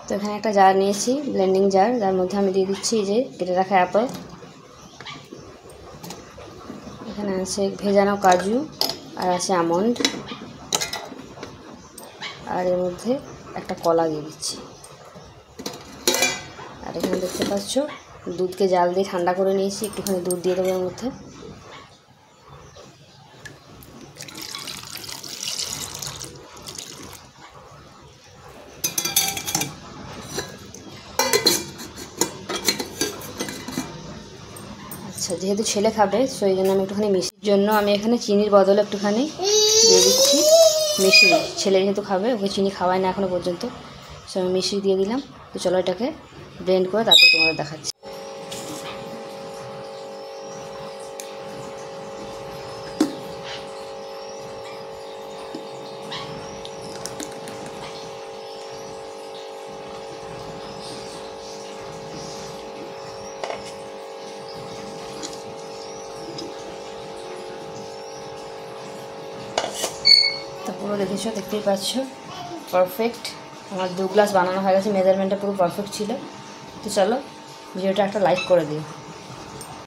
তো এখানে একটা জার নিয়েছি, ব্লেন্ডিং জার, যার মধ্যে আমি দিয়ে দিচ্ছি এই যে কেটে রাখা অ্যাপল। এখানে আছে ভেজানো কাজু আর আছে আমন্ড, আর এর মধ্যে একটা কলা দিয়ে দিচ্ছি। আর এখানে দেখতে পাচ্ছ দুধকে জাল দিয়ে ঠান্ডা করে নিয়েছি, একটুখানি দুধ দিয়ে দেবো এর মধ্যে। আচ্ছা, যেহেতু ছেলে খাবে সেই জন্য আমি একটুখানি মিষ্টির জন্য আমি এখানে চিনির বদলে একটুখানি দিয়ে দিচ্ছি মিশরি। ছেলে যেহেতু খাবে, ওকে চিনি খাওয়াই না এখনও পর্যন্ত, সো আমি মিশরি দিয়ে দিলাম। তো চলো এটাকে ব্লেন্ড করে তারপর তোমাদের দেখাচ্ছি। তো পুরো দেখতেই পাচ্ছ পারফেক্ট। আমার 2 গ্লাস বানানো হয়ে গেছে, মেজারমেন্টটা পুরো পারফেক্ট ছিল। তো চলো ভিডিওটা একটা লাইক করে দিও।